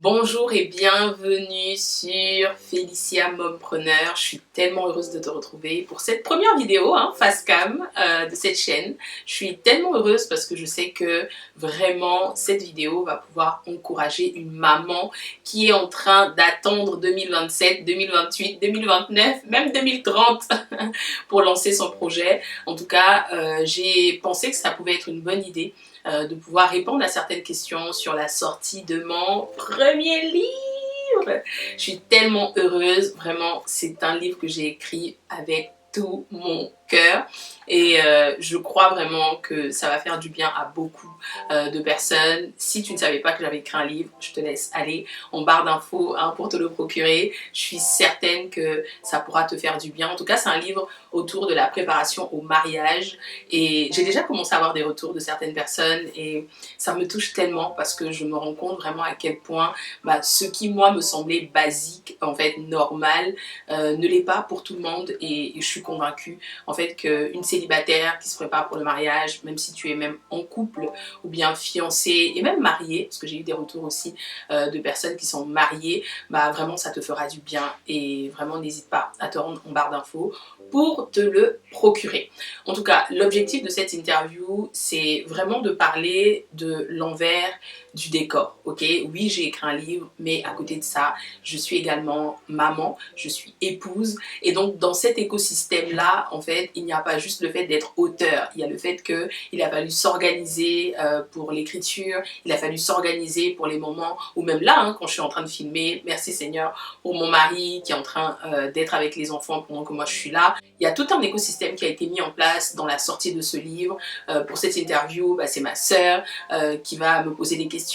Bonjour et bienvenue sur Félicia Mompreneur. Je suis tellement heureuse de te retrouver pour cette première vidéo, face cam de cette chaîne. Je suis tellement heureuse parce que je sais que vraiment cette vidéo va pouvoir encourager une maman qui est en train d'attendre 2027, 2028, 2029, même 2030 pour lancer son projet. En tout cas, j'ai pensé que ça pouvait être une bonne idée de pouvoir répondre à certaines questions sur la sortie de mon premier livre. Je suis tellement heureuse, vraiment, c'est un livre que j'ai écrit avec tout mon cœur et je crois vraiment que ça va faire du bien à beaucoup de personnes. Si tu ne savais pas que j'avais écrit un livre, je te laisse aller en barre d'infos pour te le procurer. Je suis certaine que ça pourra te faire du bien. En tout cas, c'est un livre autour de la préparation au mariage et j'ai déjà commencé à avoir des retours de certaines personnes et ça me touche tellement parce que je me rends compte vraiment à quel point ce qui moi me semblait basique, en fait normal, ne l'est pas pour tout le monde et je suis convaincue en fait qu'une célibataire qui se prépare pour le mariage, même si tu es même en couple ou bien fiancée et même mariée, parce que j'ai eu des retours aussi de personnes qui sont mariées, vraiment ça te fera du bien et vraiment n'hésite pas à te rendre en barre d'infos pour te le procurer. En tout cas, l'objectif de cette interview, c'est vraiment de parler de l'envers du décor, ok? Oui, j'ai écrit un livre, mais à côté de ça, je suis également maman, je suis épouse, et donc dans cet écosystème-là, en fait, il n'y a pas juste le fait d'être auteur, il y a le fait qu'il a fallu s'organiser pour l'écriture, il a fallu s'organiser pour les moments, ou même là, quand je suis en train de filmer, merci Seigneur, pour mon mari qui est en train d'être avec les enfants pendant que moi je suis là. Il y a tout un écosystème qui a été mis en place dans la sortie de ce livre. Pour cette interview, c'est ma sœur qui va me poser des questions.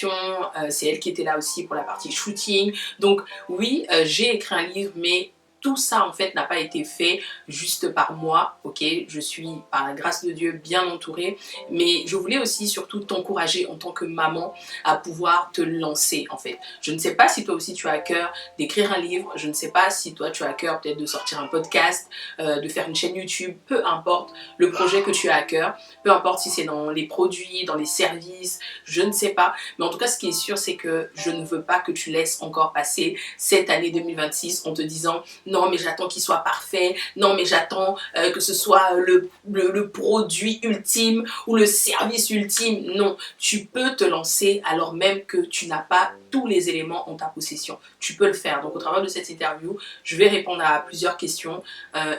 C'est elle qui était là aussi pour la partie shooting. Donc oui, j'ai écrit un livre, mais tout ça en fait n'a pas été fait juste par moi, ok? Je suis par la grâce de Dieu bien entourée, mais je voulais aussi surtout t'encourager en tant que maman à pouvoir te lancer en fait. Je ne sais pas si toi aussi tu as à cœur d'écrire un livre, je ne sais pas si toi tu as à cœur peut-être de sortir un podcast, de faire une chaîne YouTube, peu importe le projet que tu as à cœur, peu importe si c'est dans les produits, dans les services, je ne sais pas, mais en tout cas ce qui est sûr c'est que je ne veux pas que tu laisses encore passer cette année 2026 en te disant non mais j'attends qu'il soit parfait, non mais j'attends que ce soit le produit ultime ou le service ultime. Non, tu peux te lancer alors même que tu n'as pas tous les éléments en ta possession. Tu peux le faire. Donc au travers de cette interview, je vais répondre à plusieurs questions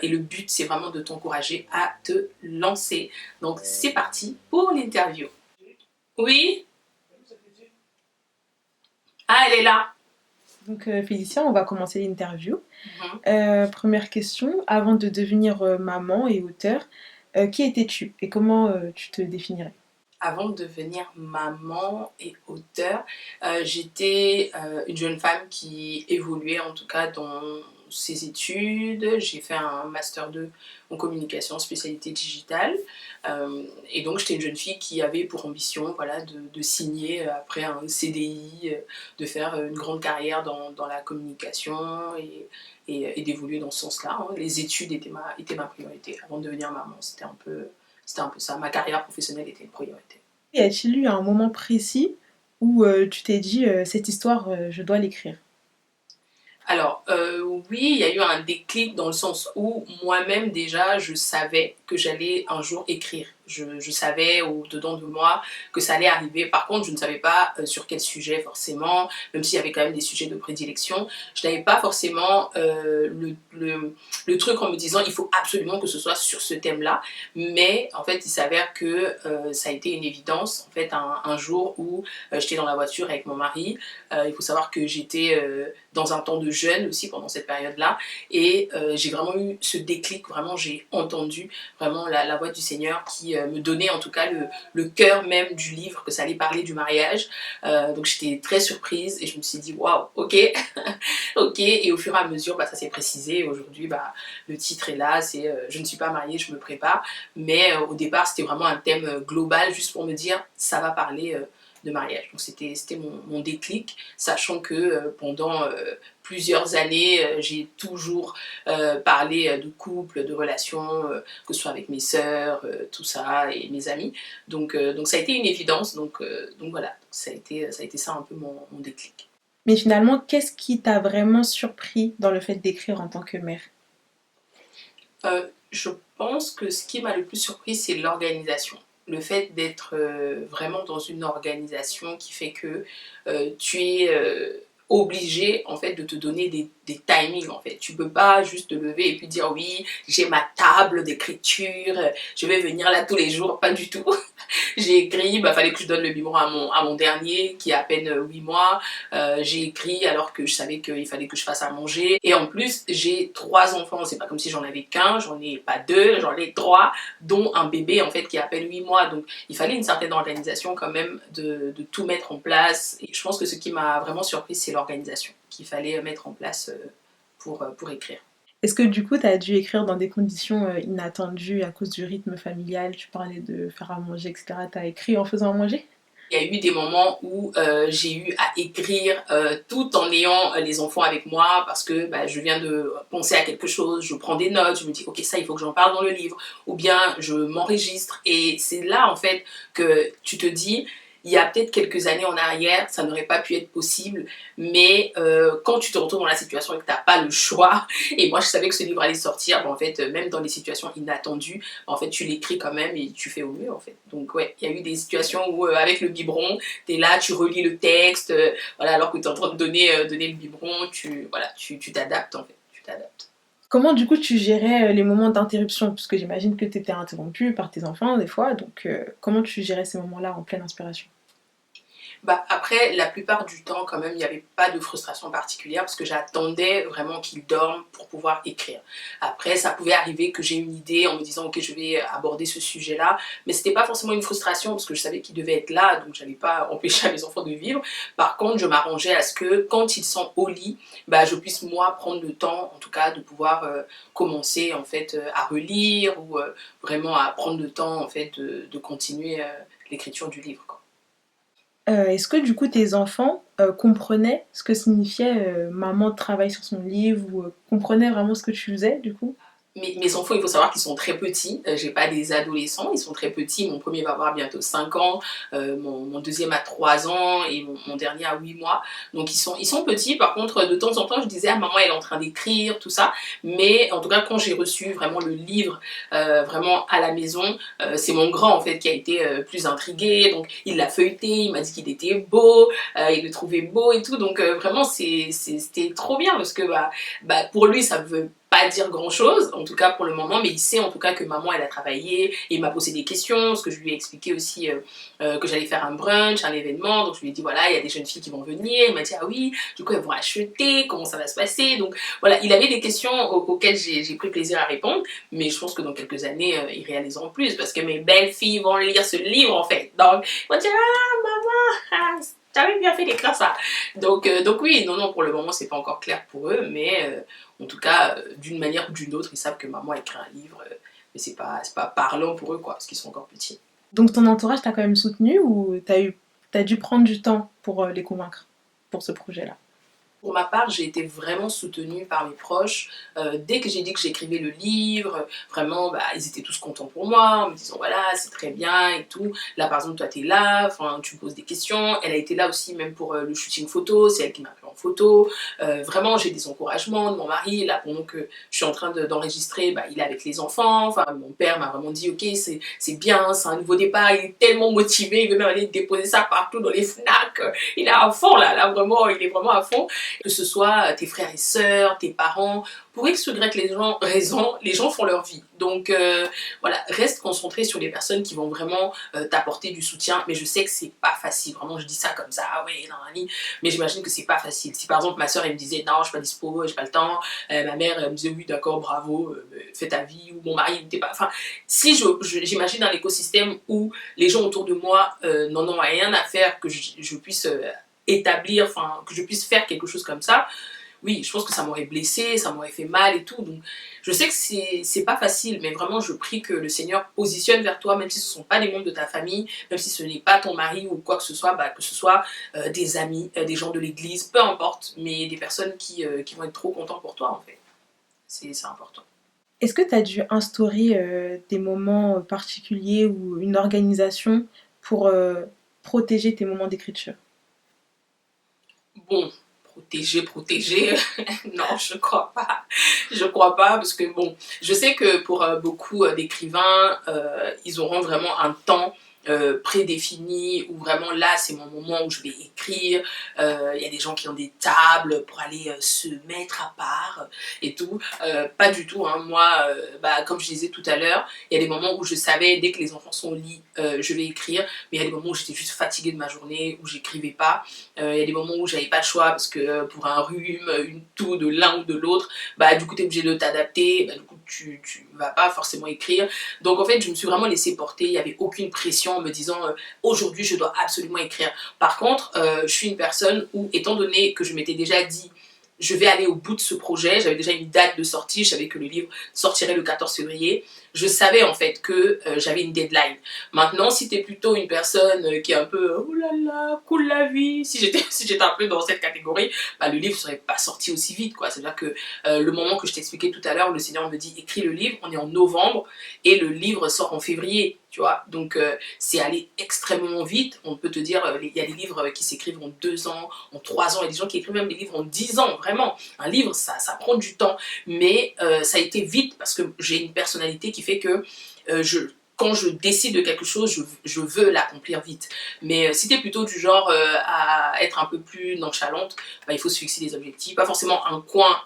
et le but c'est vraiment de t'encourager à te lancer. Donc c'est parti pour l'interview. Oui? Ah, elle est là. Donc Félicia, on va commencer l'interview. Mhm. Première question, avant de devenir maman et auteur, qui étais-tu et comment tu te définirais? Avant de devenir maman et auteur, j'étais une jeune femme qui évoluait en tout cas dans ses études. J'ai fait un master 2 en communication, spécialité digitale. Et donc j'étais une jeune fille qui avait pour ambition voilà, de signer après un CDI, de faire une grande carrière dans la communication et d'évoluer dans ce sens-là. Les études étaient ma priorité. Avant de devenir maman, c'était un peu ça. Ma carrière professionnelle était une priorité. Y a-t-il eu un moment précis où tu t'es dit cette histoire, je dois l'écrire? Alors, oui, il y a eu un déclic dans le sens où moi-même déjà, je savais que j'allais un jour écrire. Je savais au-dedans de moi que ça allait arriver. Par contre, je ne savais pas sur quel sujet forcément, même s'il y avait quand même des sujets de prédilection. Je n'avais pas forcément le truc en me disant il faut absolument que ce soit sur ce thème-là. Mais en fait, il s'avère que ça a été une évidence. En fait, un jour où j'étais dans la voiture avec mon mari, il faut savoir que j'étais dans un temps de jeûne aussi pendant cette période-là. Et j'ai vraiment eu ce déclic, vraiment j'ai entendu vraiment la voix du Seigneur qui me donnait en tout cas le cœur même du livre, que ça allait parler du mariage. Donc j'étais très surprise et je me suis dit waouh, ok, ok. Et au fur et à mesure, ça s'est précisé. Aujourd'hui, le titre est là, c'est je ne suis pas mariée, je me prépare. Mais au départ, c'était vraiment un thème global, juste pour me dire ça va parler de mariage. Donc c'était mon déclic, sachant que pendant plusieurs années, j'ai toujours parlé de couple, de relations, que ce soit avec mes sœurs, tout ça, et mes amis. Donc ça a été une évidence, donc voilà, ça a été ça un peu mon déclic. Mais finalement, qu'est-ce qui t'a vraiment surpris dans le fait d'écrire en tant que mère? Je pense que ce qui m'a le plus surpris, c'est l'organisation. Le fait d'être vraiment dans une organisation qui fait que tu es obligé en fait de te donner des timings en fait. Tu peux pas juste te lever et puis dire oui, j'ai ma table d'écriture, je vais venir là tous les jours, pas du tout. J'ai écrit, bah, fallait que je donne le biberon à mon dernier qui a à peine 8 mois. J'ai écrit alors que je savais qu'il fallait que je fasse à manger. Et en plus, j'ai 3 enfants. C'est pas comme si j'en avais qu'un, j'en ai pas deux, j'en ai 3, dont un bébé en fait qui a à peine 8 mois. Donc il fallait une certaine organisation quand même de tout mettre en place. Et je pense que ce qui m'a vraiment surpris, c'est l'organisation qu'il fallait mettre en place pour écrire. Est-ce que du coup, tu as dû écrire dans des conditions inattendues à cause du rythme familial? Tu parlais de faire à manger, etc. Tu as écrit en faisant à manger? Il y a eu des moments où j'ai eu à écrire tout en ayant les enfants avec moi parce que bah, je viens de penser à quelque chose, je prends des notes, je me dis ok ça il faut que j'en parle dans le livre ou bien je m'enregistre et c'est là en fait que tu te dis il y a peut-être quelques années en arrière ça n'aurait pas pu être possible mais quand tu te retrouves dans la situation et que tu n'as pas le choix et moi je savais que ce livre allait sortir, bon, en fait même dans les situations inattendues en fait, tu l'écris quand même et tu fais au mieux, en fait. Donc, ouais, il y a eu des situations où, avec le biberon, tu es là, tu relis le texte, voilà, alors que tu es en train de donner le biberon, voilà, tu t'adaptes, en fait. Tu t'adaptes. Comment du coup tu gérais les moments d'interruption? Parce que j'imagine que tu étais interrompue par tes enfants des fois, donc comment tu gérais ces moments-là en pleine inspiration? Bah, après, la plupart du temps, quand même, il n'y avait pas de frustration particulière parce que j'attendais vraiment qu'ils dorment pour pouvoir écrire. Après, ça pouvait arriver que j'ai une idée en me disant, ok, je vais aborder ce sujet-là, mais c'était pas forcément une frustration parce que je savais qu'ils devaient être là, donc j'allais pas empêcher à mes enfants de vivre. Par contre, je m'arrangeais à ce que quand ils sont au lit, bah, je puisse moi prendre le temps, en tout cas, de pouvoir commencer en fait à relire ou vraiment à prendre le temps en fait de continuer l'écriture du livre, quoi. Est-ce que du coup tes enfants comprenaient ce que signifiait maman travaille sur son livre ou comprenaient vraiment ce que tu faisais du coup? Mes enfants, il faut savoir qu'ils sont très petits. J'ai pas des adolescents, ils sont très petits. Mon premier va avoir bientôt 5 ans, mon deuxième a 3 ans et mon dernier a 8 mois. Donc ils sont petits. Par contre, de temps en temps, je disais à maman, elle est en train d'écrire, tout ça. Mais en tout cas, quand j'ai reçu vraiment le livre, vraiment à la maison, c'est mon grand en fait qui a été plus intrigué. Donc il l'a feuilleté, il m'a dit qu'il était beau, il le trouvait beau et tout. Donc vraiment, c'était trop bien parce que bah, pour lui, ça veut pas dire grand chose, en tout cas pour le moment, mais il sait en tout cas que maman elle a travaillé, et il m'a posé des questions, parce que je lui ai expliqué aussi que j'allais faire un brunch, un événement, donc je lui ai dit voilà, il y a des jeunes filles qui vont venir, il m'a dit ah oui, du coup elles vont acheter, comment ça va se passer, donc voilà, il avait des questions auxquelles j'ai pris plaisir à répondre, mais je pense que dans quelques années, ils réaliseront plus, parce que mes belles filles vont lire ce livre en fait, donc ils vont dire ah maman, ah, j'avais bien fait d'écrire ça. Donc oui, non, non, pour le moment, c'est pas encore clair pour eux, mais en tout cas, d'une manière ou d'une autre, ils savent que maman écrit un livre, mais c'est pas parlant pour eux, quoi, parce qu'ils sont encore petits. Donc ton entourage t'a quand même soutenu ou t'as dû prendre du temps pour les convaincre pour ce projet-là? Pour ma part, j'ai été vraiment soutenue par mes proches. Dès que j'ai dit que j'écrivais le livre, vraiment, bah, ils étaient tous contents pour moi, en me disant voilà, c'est très bien et tout. Là, par exemple, toi, t'es là, tu me poses des questions. Elle a été là aussi, même pour le shooting photo, c'est elle qui m'a pris en photo. Vraiment, j'ai des encouragements de mon mari. Là, pendant que je suis en train d'enregistrer, bah, il est avec les enfants. Enfin, mon père m'a vraiment dit ok, c'est bien, c'est un nouveau départ. Il est tellement motivé, il veut même aller déposer ça partout dans les Fnac. Il est à fond là vraiment, il est vraiment à fond. Que ce soit tes frères et sœurs, tes parents, pour X ou Y raison, les gens font leur vie. Donc voilà, reste concentré sur les personnes qui vont vraiment t'apporter du soutien. Mais je sais que c'est pas facile, vraiment je dis ça comme ça, ah ouais, non, Annie, mais j'imagine que c'est pas facile. Si par exemple ma soeur elle me disait non, je suis pas dispo, j'ai pas le temps, ma mère elle me disait oui d'accord, bravo, fais ta vie, ou mon mari il n'était pas... Enfin, si j'imagine un écosystème où les gens autour de moi n'en ont rien à faire, que je puisse établir, enfin, que je puisse faire quelque chose comme ça, oui, je pense que ça m'aurait blessée, ça m'aurait fait mal et tout. Donc, je sais que c'est pas facile, mais vraiment, je prie que le Seigneur positionne vers toi, même si ce ne sont pas des membres de ta famille, même si ce n'est pas ton mari ou quoi que ce soit, bah, que ce soit des amis, des gens de l'église, peu importe, mais des personnes qui vont être trop contents pour toi, en fait. C'est important. Est-ce que t'as dû instaurer des moments particuliers ou une organisation pour protéger tes moments d'écriture? Bon. protéger, non, je crois pas. Je crois pas parce que bon, je sais que pour beaucoup d'écrivains, ils auront vraiment un temps prédéfini où vraiment là c'est mon moment où je vais écrire. Il y a des gens qui ont des tables pour aller se mettre à part et tout. Pas du tout, hein. Moi, comme je disais tout à l'heure, il y a des moments où je savais dès que les enfants sont au lit, je vais écrire, mais il y a des moments où j'étais juste fatiguée de ma journée, où j'écrivais pas. Il y a des moments où j'avais pas le choix parce que pour un rhume, une toux de l'un ou de l'autre, du coup tu es obligé de t'adapter, du coup tu vas pas forcément écrire. Donc en fait je me suis vraiment laissée porter, il n'y avait aucune pression en me disant aujourd'hui je dois absolument écrire. Par contre je suis une personne où, étant donné que je m'étais déjà dit je vais aller au bout de ce projet, j'avais déjà une date de sortie, je savais que le livre sortirait le 14 février, je savais en fait que j'avais une deadline. Maintenant, si tu es plutôt une personne qui est un peu oh là là, cool la vie, si j'étais un peu dans cette catégorie, le livre ne serait pas sorti aussi vite, quoi. C'est-à-dire que le moment que je t'expliquais tout à l'heure, le Seigneur me dit écris le livre, on est en novembre et le livre sort en février. Tu vois, donc c'est allé extrêmement vite. On peut te dire, il y a des livres qui s'écrivent en 2 ans, en 3 ans, il y a des gens qui écrivent même des livres en 10 ans, vraiment. Un livre, ça prend du temps, mais ça a été vite parce que j'ai une personnalité qui fait que quand je décide de quelque chose, je veux l'accomplir vite. Mais si tu es plutôt du genre à être un peu plus nonchalante, il faut se fixer des objectifs. Pas forcément un coin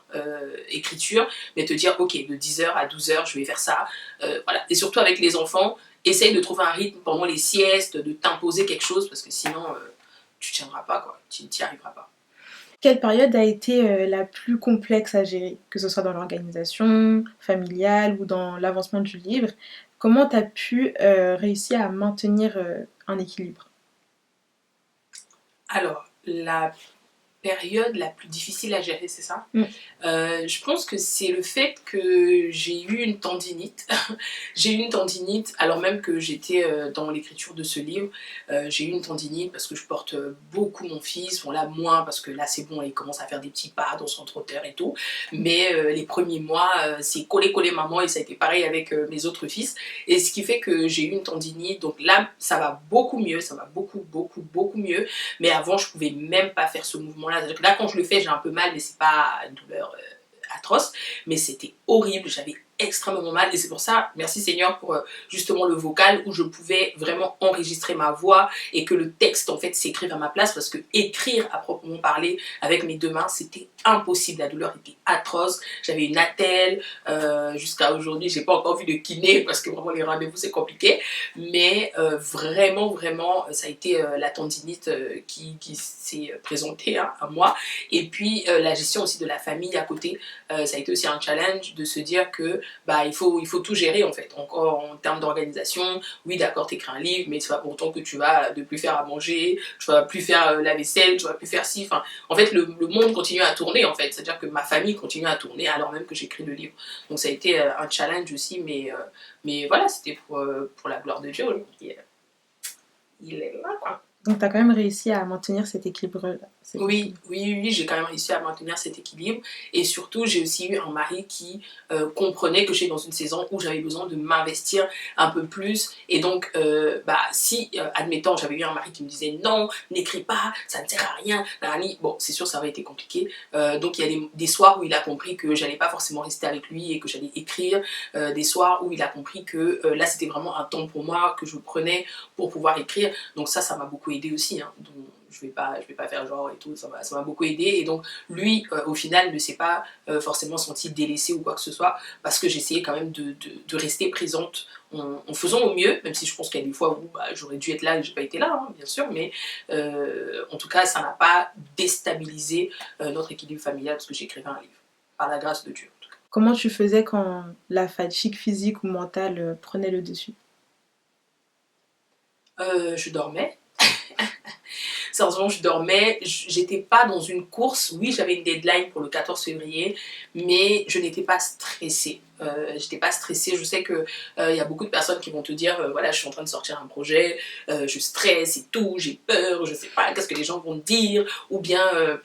écriture, mais te dire, ok, de 10h à 12h, je vais faire ça. Voilà. Et surtout avec les enfants, essaye de trouver un rythme pendant les siestes, de t'imposer quelque chose, parce que sinon, tu ne tiendras pas, quoi. Tu n'y arriveras pas. Quelle période a été la plus complexe à gérer, que ce soit dans l'organisation familiale ou dans l'avancement du livre? Comment tu as pu réussir à maintenir un équilibre? Alors, la période la plus difficile à gérer, c'est ça? Mm. Je pense que c'est le fait que j'ai eu une tendinite. J'ai eu une tendinite alors même que j'étais dans l'écriture de ce livre. J'ai eu une tendinite parce que je porte beaucoup mon fils. Bon là moins parce que là c'est bon, il commence à faire des petits pas dans son trotteur et tout. Mais les premiers mois, c'est coller maman et ça a été pareil avec mes autres fils. Et ce qui fait que j'ai eu une tendinite. Donc là, ça va beaucoup mieux, ça va beaucoup mieux. Mais avant, je pouvais même pas faire ce mouvement-là. C'est-à-dire que là, quand je le fais, j'ai un peu mal, mais c'est pas une douleur atroce. Mais c'était horrible, j'avais extrêmement mal et c'est pour ça, merci Seigneur pour justement le vocal où je pouvais vraiment enregistrer ma voix et que le texte en fait s'écrive à ma place parce que écrire à proprement parler avec mes 2 mains c'était impossible, la douleur était atroce, j'avais une attelle, jusqu'à aujourd'hui j'ai pas encore vu de kiné parce que vraiment les rendez-vous c'est compliqué mais vraiment ça a été la tendinite qui s'est présentée à moi et puis la gestion aussi de la famille à côté, ça a été aussi un challenge de se dire que il faut tout gérer en fait, encore en termes d'organisation. Oui d'accord, t'écris un livre, mais c'est pas pour autant que tu vas ne plus faire à manger, tu vas plus faire la vaisselle, tu vas plus faire ci, enfin, en fait le monde continue à tourner en fait, c'est-à-dire que ma famille continue à tourner alors même que j'écris le livre. Donc ça a été un challenge aussi, mais voilà, c'était pour la gloire de Dieu, il est là quoi. Donc tu as quand même réussi à maintenir cet équilibre-là. Oui, j'ai quand même réussi à maintenir cet équilibre et surtout j'ai aussi eu un mari qui comprenait que j'étais dans une saison où j'avais besoin de m'investir un peu plus et donc si admettons j'avais eu un mari qui me disait non, n'écris pas, ça ne sert à rien, bon c'est sûr ça aurait été compliqué, donc il y a des soirs où il a compris que j'allais pas forcément rester avec lui et que j'allais écrire, des soirs où il a compris que là c'était vraiment un temps pour moi que je prenais pour pouvoir écrire, donc ça m'a beaucoup aidé aussi, hein, donc, je vais pas faire genre et tout, ça m'a beaucoup aidé et donc lui au final ne s'est pas forcément senti délaissé ou quoi que ce soit parce que j'essayais quand même de rester présente en faisant au mieux, même si je pense qu'il y a des fois où j'aurais dû être là et j'ai pas été là, hein, bien sûr, mais en tout cas ça n'a pas déstabilisé notre équilibre familial parce que j'écrivais un livre, par la grâce de Dieu en tout cas. Comment tu faisais quand la fatigue physique ou mentale prenait le dessus? Je dormais. Sérieusement, je dormais, j'étais pas dans une course, oui j'avais une deadline pour le 14 février, mais je n'étais pas stressée. J'étais pas stressée, je sais que y a beaucoup de personnes qui vont te dire voilà je suis en train de sortir un projet, je stresse et tout, j'ai peur, je sais pas qu'est-ce que les gens vont dire, ou bien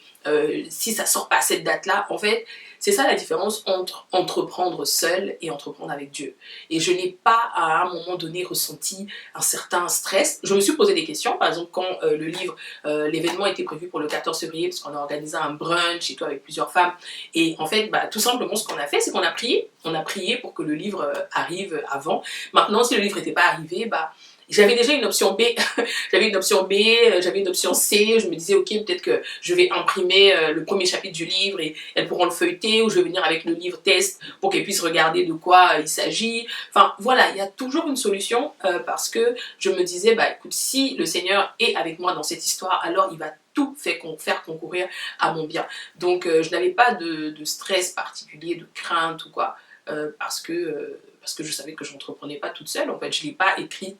si ça sort pas à cette date-là, en fait, c'est ça la différence entre entreprendre seul et entreprendre avec Dieu. Et je n'ai pas à un moment donné ressenti un certain stress. Je me suis posé des questions, par exemple quand le livre, l'événement était prévu pour le 14 février, parce qu'on a organisé un brunch et tout avec plusieurs femmes. Et en fait, bah, tout simplement ce qu'on a fait, c'est qu'on a prié. On a prié pour que le livre arrive avant. Maintenant, si le livre n'était pas arrivé, bah, j'avais déjà une option B, j'avais une option B, j'avais une option C, je me disais ok peut-être que je vais imprimer le premier chapitre du livre et elles pourront le feuilleter, ou je vais venir avec le livre test pour qu'elles puissent regarder de quoi il s'agit. Enfin voilà, il y a toujours une solution parce que je me disais bah écoute, si le Seigneur est avec moi dans cette histoire, alors il va tout faire concourir à mon bien. Donc je n'avais pas de stress particulier, de crainte ou quoi, parce que je savais que je n'entreprenais pas toute seule. En fait, je ne l'ai pas écrit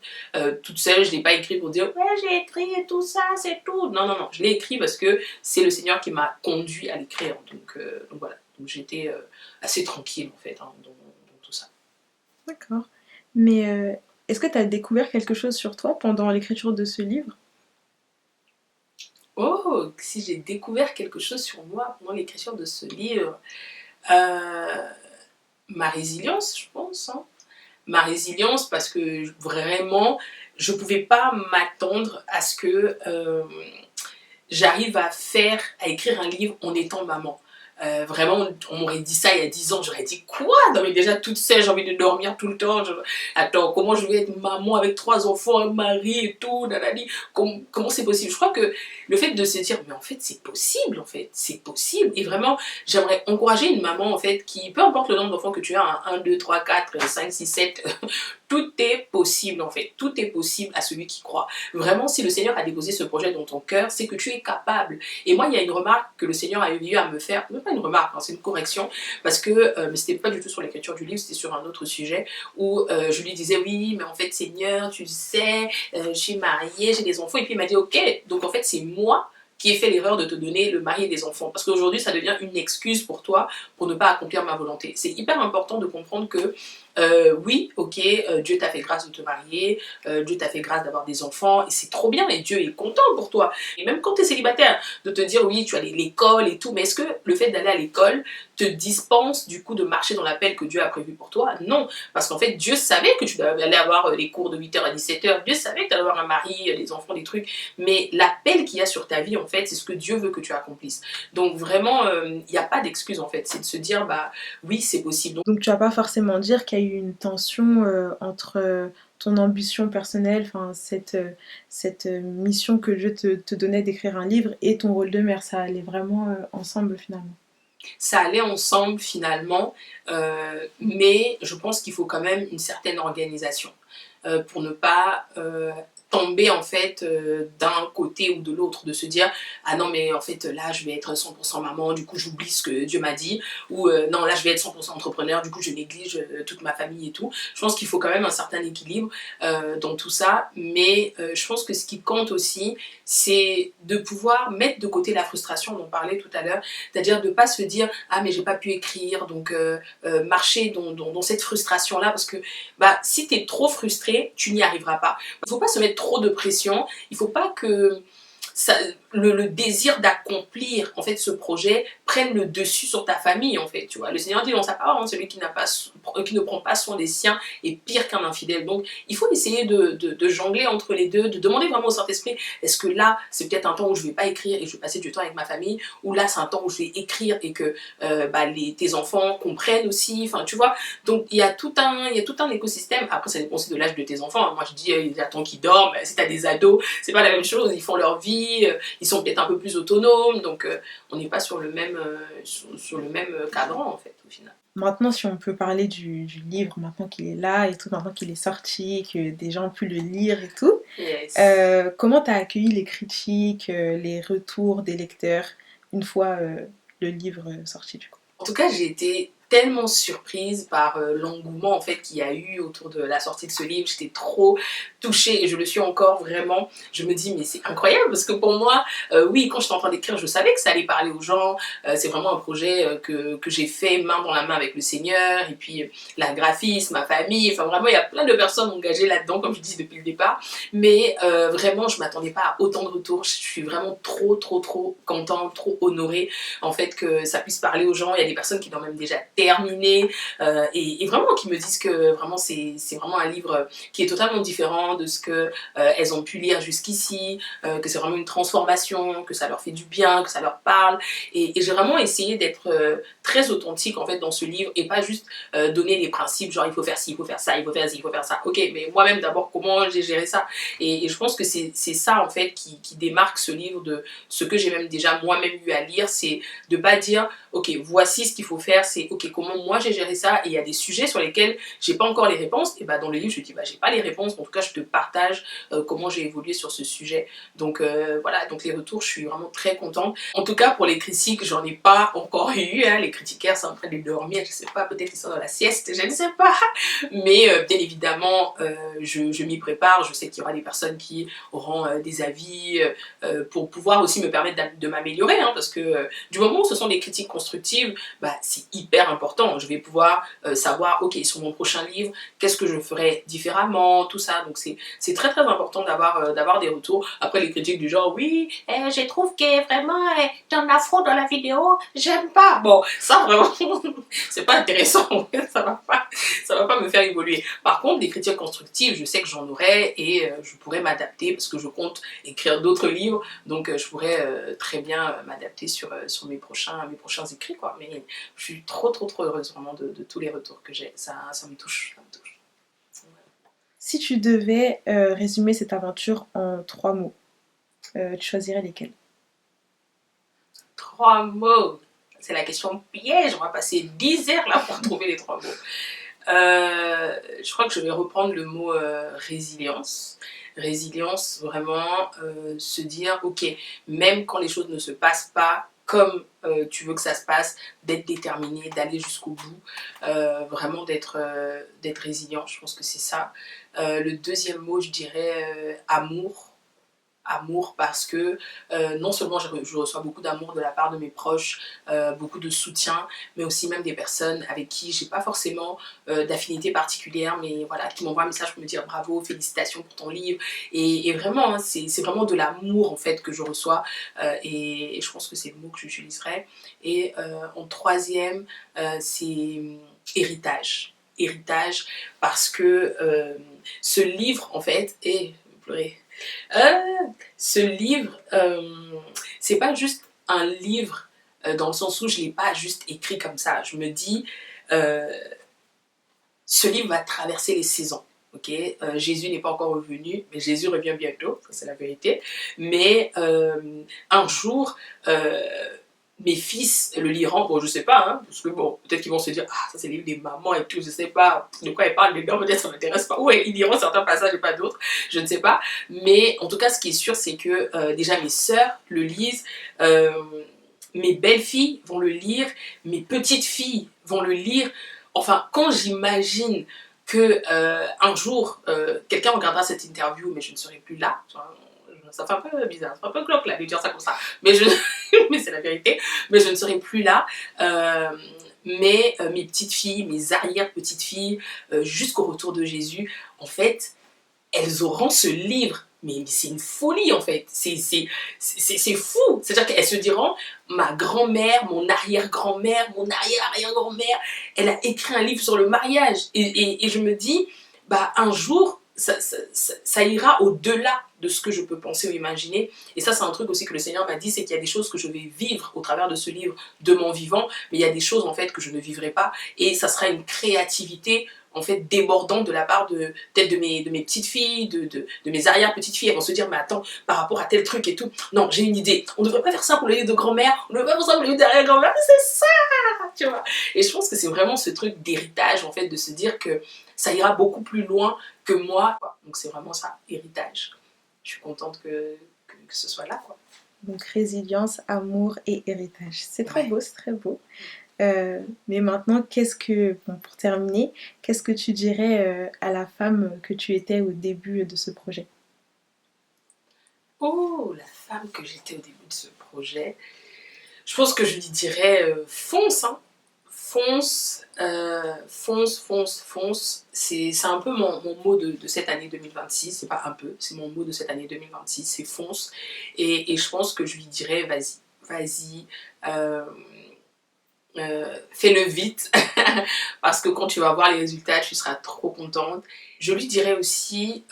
toute seule, je ne l'ai pas écrit pour dire « ouais, j'ai écrit tout ça, c'est tout ». Non, non, non, je l'ai écrit parce que c'est le Seigneur qui m'a conduit à l'écrire. Donc voilà, donc j'étais assez tranquille en fait dans tout ça. D'accord. Mais est-ce que tu as découvert quelque chose sur toi pendant l'écriture de ce livre? Oh, si j'ai découvert quelque chose sur moi pendant l'écriture de ce livre, euh, ma résilience, je pense, hein. Ma résilience parce que vraiment, je ne pouvais pas m'attendre à ce que j'arrive à écrire un livre en étant maman. Vraiment, on m'aurait dit ça il y a 10 ans, j'aurais dit quoi? Non mais déjà toute seule, j'ai envie de dormir tout le temps. Attends, comment je vais être maman avec 3 enfants, un mari et tout, nanani. Comment c'est possible? Je crois que le fait de se dire, mais en fait c'est possible, en fait, c'est possible. Et vraiment, j'aimerais encourager une maman en fait qui, peu importe le nombre d'enfants que tu as, 1, 2, 3, 4, 5, 6, 7, tout est possible en fait, tout est possible à celui qui croit. Vraiment, si le Seigneur a déposé ce projet dans ton cœur, c'est que tu es capable. Et moi, il y a une remarque que le Seigneur a eu à me faire, même pas une remarque, hein, c'est une correction, parce que mais c'était pas du tout sur l'écriture du livre, c'était sur un autre sujet, où je lui disais, oui, mais en fait, Seigneur, tu sais, je suis mariée, j'ai des enfants, et puis il m'a dit, ok, donc en fait, c'est moi qui ai fait l'erreur de te donner le mari et des enfants. Parce qu'aujourd'hui, ça devient une excuse pour toi pour ne pas accomplir ma volonté. C'est hyper important de comprendre que oui, ok, Dieu t'a fait grâce de te marier, Dieu t'a fait grâce d'avoir des enfants, et c'est trop bien, et Dieu est content pour toi. Et même quand tu es célibataire, de te dire oui, tu as l'école et tout, mais est-ce que le fait d'aller à l'école te dispense du coup de marcher dans l'appel que Dieu a prévu pour toi? Non, parce qu'en fait, Dieu savait que tu allais avoir les cours de 8h à 17h, Dieu savait que tu allais avoir un mari, des enfants, des trucs, mais l'appel qu'il y a sur ta vie, en fait, c'est ce que Dieu veut que tu accomplisses. Donc vraiment, il n'y a pas d'excuse, en fait, c'est de se dire, bah oui, c'est possible. Donc tu vas pas forcément dire qu'il y a eu une tension entre ton ambition personnelle, enfin cette mission que Dieu te donnait d'écrire un livre et ton rôle de mère, ça allait vraiment ensemble finalement. Ça allait ensemble finalement, mais je pense qu'il faut quand même une certaine organisation pour ne pas tomber en fait d'un côté ou de l'autre, de se dire ah non mais en fait là je vais être 100% maman, du coup j'oublie ce que Dieu m'a dit, ou non là je vais être 100% entrepreneur, du coup je néglige toute ma famille et tout. Je pense qu'il faut quand même un certain équilibre dans tout ça, mais je pense que ce qui compte aussi c'est de pouvoir mettre de côté la frustration dont on parlait tout à l'heure, c'est-à-dire de ne pas se dire ah mais j'ai pas pu écrire, donc marcher dans cette frustration là, parce que bah, si tu es trop frustré, tu n'y arriveras pas. Il ne faut pas se mettre trop de pression, il ne faut pas que ça, le désir d'accomplir en fait ce projet prenne le dessus sur ta famille en fait, tu vois. Le Seigneur dit dans sa parole, hein, celui qui ne prend pas soin des siens est pire qu'un infidèle. Donc il faut essayer de jongler entre les deux, de demander vraiment au Saint-Esprit, est-ce que là c'est peut-être un temps où je ne vais pas écrire et je vais passer du temps avec ma famille, ou là c'est un temps où je vais écrire et que bah, tes enfants comprennent aussi, enfin tu vois. Donc il y a tout un écosystème. Après ça dépend aussi de l'âge de tes enfants, hein. Moi je dis il y a temps qu'ils dorment, si tu as des ados c'est pas la même chose, ils font leur vie, ils sont peut-être un peu plus autonomes, donc on n'est pas sur le même cadran en fait au final. Maintenant, si on peut parler du livre, maintenant qu'il est là et tout, maintenant qu'il est sorti, que des gens ont pu le lire et tout, Yes. comment t'as accueilli les critiques, les retours des lecteurs une fois le livre sorti du coup? En tout cas, j'ai été tellement surprise par l'engouement en fait qu'il y a eu autour de la sortie de ce livre. J'étais trop touchée et je le suis encore vraiment. Je me dis mais c'est incroyable parce que pour moi, oui, quand j'étais en train d'écrire, je savais que ça allait parler aux gens. C'est vraiment un projet que j'ai fait main dans la main avec le Seigneur et puis la graphiste, ma famille. Enfin vraiment, il y a plein de personnes engagées là-dedans, comme je dis depuis le départ. Mais vraiment, je m'attendais pas à autant de retours. Je suis vraiment trop contente, trop honorée en fait que ça puisse parler aux gens. Il y a des personnes qui l'ont même déjà terminé et vraiment qui me disent que vraiment c'est vraiment un livre qui est totalement différent de ce que elles ont pu lire jusqu'ici, que c'est vraiment une transformation, que ça leur fait du bien, que ça leur parle. Et j'ai vraiment essayé d'être très authentique en fait dans ce livre et pas juste donner les principes genre il faut faire ci, il faut faire ça, il faut faire ci, il faut faire ça. Ok, mais moi-même d'abord comment j'ai géré ça et je pense que c'est ça en fait qui démarque ce livre de ce que j'ai même déjà moi-même eu à lire, c'est de pas dire ok voici ce qu'il faut faire, c'est ok comment moi j'ai géré ça et il y a des sujets sur lesquels j'ai pas encore les réponses et bah dans le livre je dis bah j'ai pas les réponses, en tout cas je te partage comment j'ai évolué sur ce sujet. Donc voilà, donc les retours je suis vraiment très contente. En tout cas pour les critiques j'en ai pas encore eu, hein. Les critiquaires sont en train de dormir, je sais pas, peut-être qu'ils sont dans la sieste, je ne sais pas, mais bien évidemment je m'y prépare, je sais qu'il y aura des personnes qui auront des avis pour pouvoir aussi me permettre de m'améliorer, hein, parce que du moment où ce sont des critiques constructives, bah, c'est hyper important. Je vais pouvoir savoir, ok, sur mon prochain livre, qu'est-ce que je ferais différemment, tout ça. Donc c'est très important d'avoir des retours. Après les critiques du genre, oui, je trouve que vraiment, t'en as trop dans la vidéo, j'aime pas. Bon, ça vraiment, c'est pas intéressant, ça va pas me faire évoluer. Par contre, des critiques constructives, je sais que j'en aurai et je pourrais m'adapter parce que je compte écrire d'autres livres, donc je pourrais très bien m'adapter sur mes prochains écrits, quoi. Mais je suis trop heureuse vraiment de tous les retours que j'ai, ça me touche, ça me touche. Si tu devais résumer cette aventure en 3 mots, tu choisirais lesquels? 3 mots, c'est la question piège, on va passer 10 heures là pour trouver les 3 mots. Je crois que je vais reprendre le mot résilience. Résilience, vraiment se dire, ok, même quand les choses ne se passent pas comme tu veux que ça se passe, d'être déterminé, d'aller jusqu'au bout, vraiment d'être résilient, je pense que c'est ça. Le deuxième mot, je dirais amour. Amour parce que non seulement je reçois beaucoup d'amour de la part de mes proches, beaucoup de soutien, mais aussi même des personnes avec qui j'ai pas forcément d'affinité particulière, mais voilà, qui m'envoient un message pour me dire bravo, félicitations pour ton livre, et vraiment, hein, c'est vraiment de l'amour en fait que je reçois, et je pense que c'est le mot que j'utiliserai. Et en troisième, c'est héritage. Héritage, parce que ce livre en fait, et pleurer. Euh, Ce livre, c'est pas juste un livre dans le sens où je l'ai pas juste écrit comme ça. Je me dis, euh, ce livre va traverser les saisons. Okay, Jésus n'est pas encore revenu, mais Jésus revient bientôt, ça c'est la vérité. Mais un jour, mes fils le liront, bon je sais pas, hein, parce que bon, peut-être qu'ils vont se dire, ah ça c'est le livre des mamans et tout, je sais pas de quoi ils parlent dedans, peut-être ça m'intéresse pas, ouais ils liront certains passages et pas d'autres, je ne sais pas, mais en tout cas ce qui est sûr c'est que déjà mes sœurs le lisent, mes belles-filles vont le lire, mes petites filles vont le lire, enfin quand j'imagine que un jour quelqu'un regardera cette interview mais je ne serai plus là, ça fait un peu bizarre, ça fait un peu cloque là de dire ça comme ça, mais mais c'est la vérité, mais je ne serai plus là. Mais mes petites filles, mes arrière-petites filles, jusqu'au retour de Jésus, en fait, elles auront ce livre. Mais c'est une folie en fait, c'est fou. C'est-à-dire qu'elles se diront, ma grand-mère, mon arrière-grand-mère, mon arrière-arrière-grand-mère, elle a écrit un livre sur le mariage. Et je me dis, bah un jour, ça ira au-delà de ce que je peux penser ou imaginer. Et ça, c'est un truc aussi que le Seigneur m'a dit, c'est qu'il y a des choses que je vais vivre au travers de ce livre de mon vivant, mais il y a des choses en fait que je ne vivrai pas. Et ça sera une créativité en fait débordante de la part de peut-être de mes petites filles, de mes arrière-petites filles. Elles vont se dire mais attends, par rapport à tel truc et tout, non j'ai une idée, on ne devrait pas faire ça pour le livre de grand-mère, on ne devrait pas faire ça pour le livre d'arrière-grand-mère, c'est ça, tu vois. Et je pense que c'est vraiment ce truc d'héritage en fait, de se dire que ça ira beaucoup plus loin que moi, quoi. Donc c'est vraiment ça, héritage. Je suis contente que ce soit là, quoi. Donc résilience, amour et héritage. C'est très beau, c'est très beau. Mais maintenant, pour terminer, qu'est-ce que tu dirais à la femme que tu étais au début de ce projet? Oh, la femme que j'étais au début de ce projet. Je pense que je lui dirais fonce, hein. Fonce, fonce. C'est un peu mon mot de cette année 2026. C'est pas un peu, c'est mon mot de cette année 2026. C'est fonce. Et je pense que je lui dirais vas-y, euh, fais-le vite. Parce que quand tu vas voir les résultats, tu seras trop contente. Je lui dirais aussi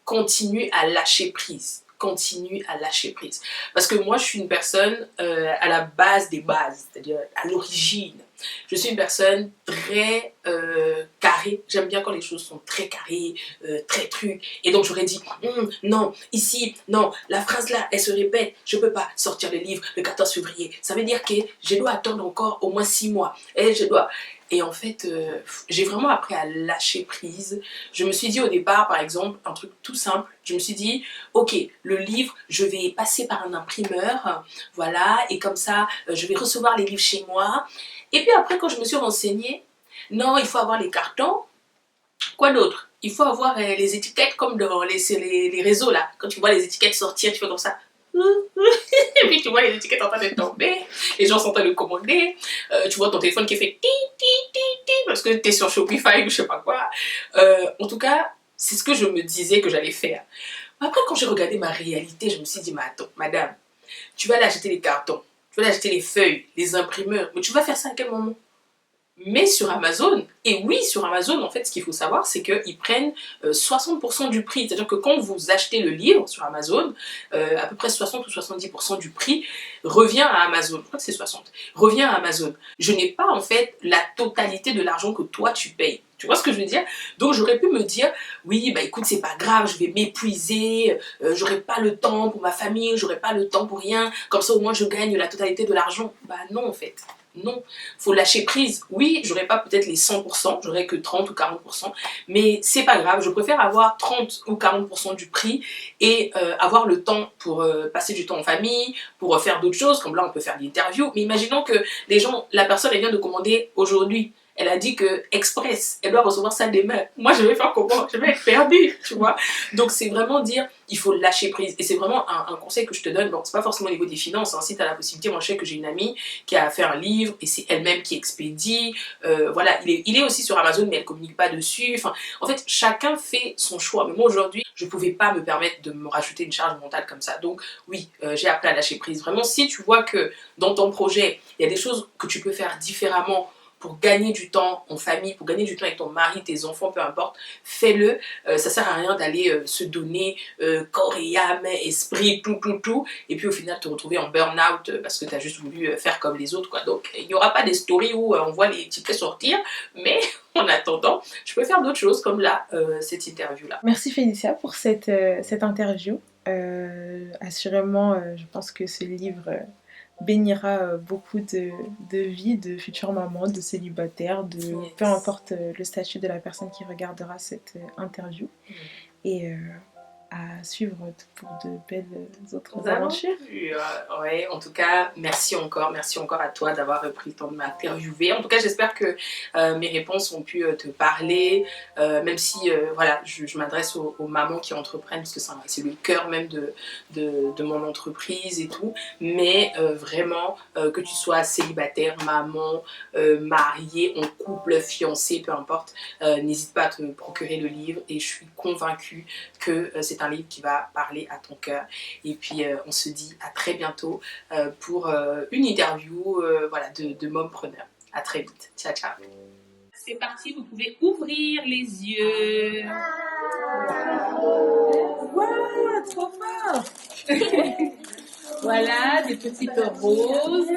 continue à lâcher prise. Continue à lâcher prise. Parce que moi, je suis une personne à la base des bases, c'est-à-dire à l'origine. Je suis une personne très carrée. J'aime bien quand les choses sont très carrées, très trucs. Et donc, j'aurais dit, non, ici, non, la phrase là, elle se répète. Je ne peux pas sortir le livre le 14 février. Ça veut dire que je dois attendre encore au moins 6 mois. Et je dois... Et en fait, j'ai vraiment appris à lâcher prise. Je me suis dit au départ, par exemple, un truc tout simple. Je me suis dit, ok, le livre, je vais passer par un imprimeur, voilà, et comme ça, je vais recevoir les livres chez moi. Et puis après, quand je me suis renseignée, non, il faut avoir les cartons. Quoi d'autre? Il faut avoir les étiquettes comme dans les réseaux, là. Quand tu vois les étiquettes sortir, tu fais comme ça. Et puis tu vois les étiquettes en train de tomber, les gens sont en train de commander, tu vois ton téléphone qui fait ti ti ti ti parce que tu es sur Shopify ou je sais pas quoi. En tout cas, c'est ce que je me disais que j'allais faire. Après, quand j'ai regardé ma réalité, je me suis dit, mais attends, madame, tu vas aller acheter les cartons, tu vas aller acheter les feuilles, les imprimeurs, mais tu vas faire ça à quel moment? Mais sur Amazon, et oui, sur Amazon, en fait, ce qu'il faut savoir, c'est qu'ils prennent 60% du prix. C'est-à-dire que quand vous achetez le livre sur Amazon, à peu près 60 ou 70% du prix revient à Amazon. Je crois que c'est 60. Revient à Amazon. Je n'ai pas, en fait, la totalité de l'argent que toi, tu payes. Tu vois ce que je veux dire? Donc j'aurais pu me dire, oui, bah écoute, c'est pas grave, je vais m'épuiser, j'aurai pas le temps pour ma famille, j'aurai pas le temps pour rien, comme ça au moins je gagne la totalité de l'argent. Bah non, en fait. Non, faut lâcher prise. Oui, j'aurais pas peut-être les 100%, j'aurais que 30 ou 40%, mais c'est pas grave, je préfère avoir 30 ou 40% du prix et avoir le temps pour passer du temps en famille, pour faire d'autres choses, comme là on peut faire des interviews. Mais imaginons que la personne elle vient de commander aujourd'hui. Elle a dit que express, elle doit recevoir ça demain. Moi, je vais faire comment? Je vais être perdue, tu vois. Donc, c'est vraiment dire, il faut lâcher prise. Et c'est vraiment un conseil que je te donne. Bon, c'est pas forcément au niveau des finances. Hein. Si tu as la possibilité, moi, je sais que j'ai une amie qui a fait un livre et c'est elle-même qui expédie. Voilà, il est aussi sur Amazon, mais elle communique pas dessus. Enfin, en fait, chacun fait son choix. Mais moi, aujourd'hui, je pouvais pas me permettre de me rajouter une charge mentale comme ça. Donc, oui, j'ai appris à lâcher prise. Vraiment, si tu vois que dans ton projet, il y a des choses que tu peux faire différemment pour gagner du temps en famille, pour gagner du temps avec ton mari, tes enfants, peu importe, fais-le. Ça sert à rien d'aller se donner corps et âme, esprit, tout, et puis au final te retrouver en burn-out parce que tu as juste voulu faire comme les autres, quoi. Donc, il n'y aura pas des stories où on voit les tickets sortir, mais en attendant, je peux faire d'autres choses comme là, cette interview-là. Merci Félicia pour cette interview. Assurément, je pense que ce livre bénira beaucoup de vies de futures mamans, de célibataires, peu importe le statut de la personne qui regardera cette interview. Et à suivre pour de belles autres aventures. Ouais, en tout cas, merci encore à toi d'avoir pris le temps de m'interviewer. En tout cas, j'espère que mes réponses ont pu te parler, même si voilà, je m'adresse aux mamans qui entreprennent, parce que c'est le cœur même de mon entreprise et tout, mais vraiment, que tu sois célibataire, maman, mariée, en couple, fiancée, peu importe, n'hésite pas à te procurer le livre et je suis convaincue que c'est un livre qui va parler à ton cœur. Et puis on se dit à très bientôt pour une interview voilà, de mompreneur. À très vite. Ciao, ciao. C'est parti, vous pouvez ouvrir les yeux. Wow, trop fort. Voilà, des petites roses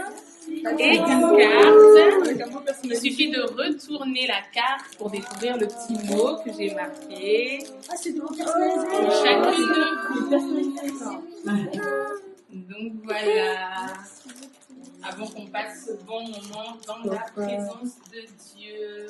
et une carte. Il suffit de retourner la carte pour découvrir le petit mot que j'ai marqué. Pour chacune de vous. Donc voilà. Avant qu'on passe ce bon moment dans la présence de Dieu.